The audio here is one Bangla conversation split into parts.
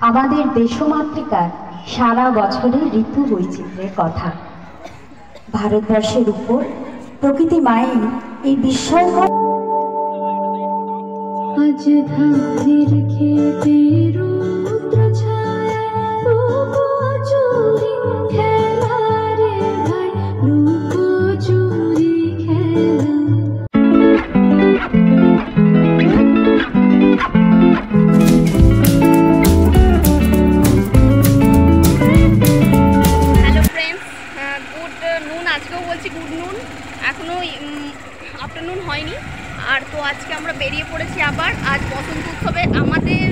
আমাদের দেশমাতৃকার সারা বছরের ঋতু বৈচিত্র্যের কথা। ভারতবর্ষের উপর প্রকৃতি মায়ের এই বিস্ময়কর আজ ধানের খেতে রৌদ্র ছায়া লুকোচুরি খেলা রে ভাই লুকোচুরি খেলা। হ্যালো ফ্রেন্ডস, গুড নুন। আজকেও বলছি গুড নুন, এখনও আফটারনুন হয়নি। আর তো আজকে আমরা বেরিয়ে পড়েছি আবার। আজ বসন্ত উৎসবে আমাদের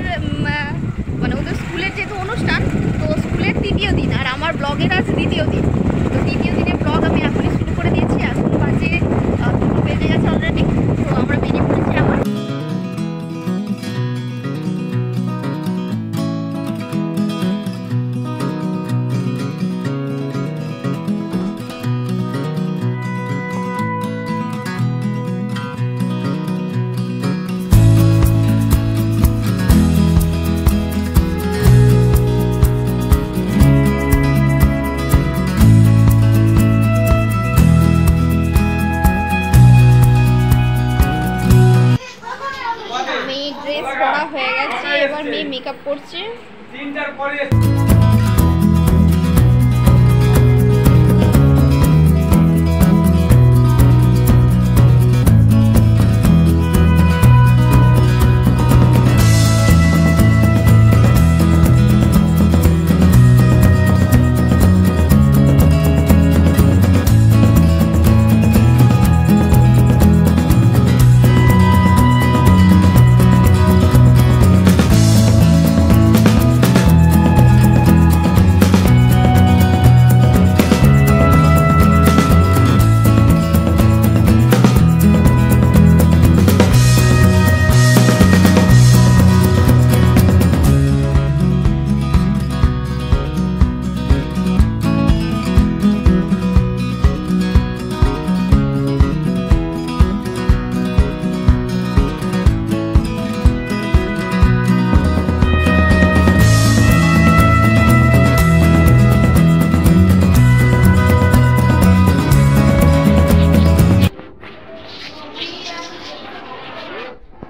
মানে ওদের স্কুলের যেহেতু অনুষ্ঠান, তো স্কুলের তৃতীয় দিন আর আমার ব্লগের আজ দ্বিতীয় দিন। তো দ্বিতীয় দিনের ব্লগ আমি এখনই শুরু করে দিয়েছি। এখন বাজে 2 বেজে গেছে অলরেডি। তো আমরা বেরিয়ে পড়েছি আবার। ড্রেস পরা হয়ে গেছে, এবার মেয়ে মেকআপ করছে।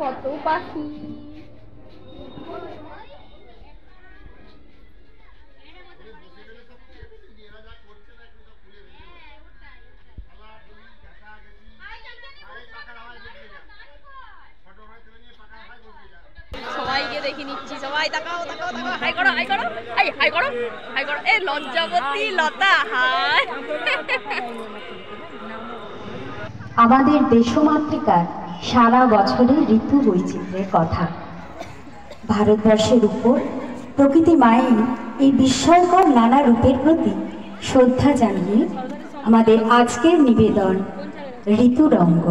কত পাখি! সবাইকে দেখে নিচ্ছি। সবাই তাকাও তাকাও তাকাও, হাই করো হাই করো, হাই হাই করো হাই করো। এ লজ্জাবতী লতা, হাই। আমাদের দেশমাতৃকার সারা বছরের ঋতু বৈচিত্র্যের কথা। ভারতবর্ষের উপর প্রকৃতি মায়ের এই বিস্ময়কর নানা রূপের প্রতি শ্রদ্ধা জানিয়ে আমাদের আজকের নিবেদন ঋতুরঙ্গ।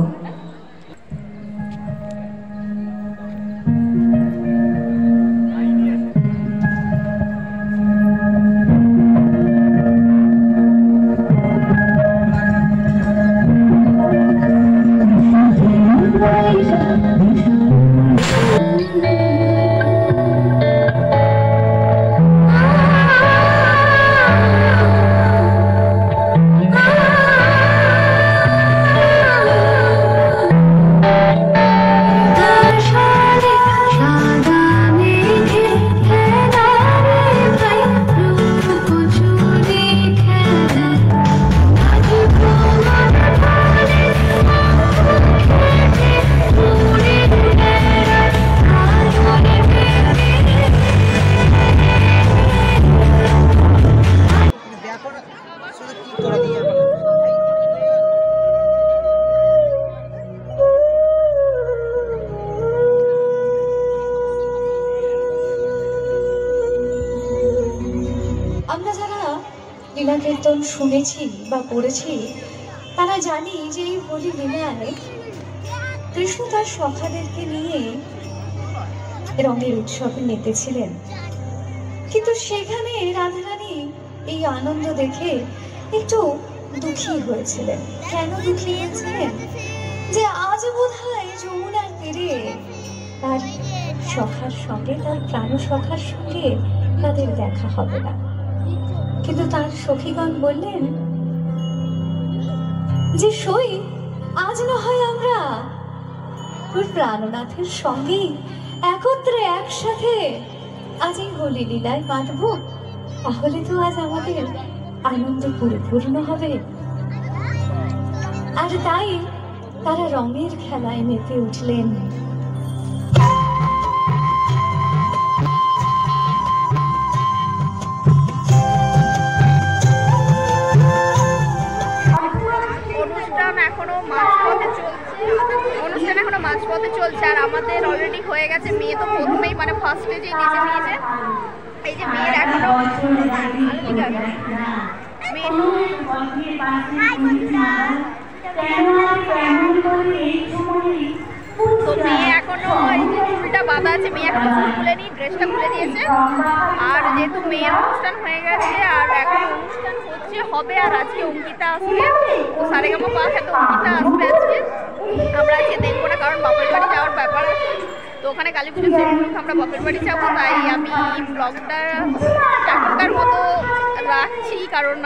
আমরা যারা লীলা কীর্তন শুনেছি বা পড়েছি তারা জানি যে এই হোলি লীলায় কৃষ্ণ তার সখাদেরকে নিয়ে রঙের উৎসবে মেতেছিলেন। কিন্তু সেখানে রাধারানী এই আনন্দ দেখে একটু দুঃখী হয়েছিলেন। কেন দুঃখী হয়েছিলেন? যে আজ বোধহয় যমুনার তীরে তার সখার সঙ্গে, তার প্রাণ সখার সঙ্গে তাদের দেখা হবে না। কিন্তু তার সখীগণ বললেন যে সই আজ না হয় আমরা তোর প্রাণনাথের সঙ্গে একত্রে একসাথে আজ এই হোলি লীলায় কাটব, তাহলে তো আজ আমাদের আনন্দ পরিপূর্ণ হবে। আর তাই তারা রঙের খেলায় মেতে উঠলেন। অনুষ্ঠান এখনো মাঝপথে চলছে আর আমাদের অলরেডি হয়ে গেছে। মেয়ে তো প্রথমেই মানে ফার্স্ট স্টেজেই নিচে নিয়েছে। এই যে মেয়ের এখনো তো মেয়ে এখনো এই যে চুলটা বাঁধা আছে, মেয়ে এখনো চুল খুলেনি, ড্রেসটা খুলে দিয়েছে। আর যেহেতু মেয়ের অনুষ্ঠান হয়ে গেছে আর এখন অনুষ্ঠান হচ্ছে হবে, আর আজকে অঙ্কিতা আসবে, ও সারেগামা পাস এত অঙ্কিতা আসবে আজকে। আমরা আজকে দেখবো না, কারণ বাপের বাড়ি যাওয়ার ব্যাপার আছে, তো ওখানে কালী পুজোর সেগুলোকে আমরা বাপের বাড়ি যাবো। তাই আমি ব্লগটা এখনকার মতো রাখছি, কারণ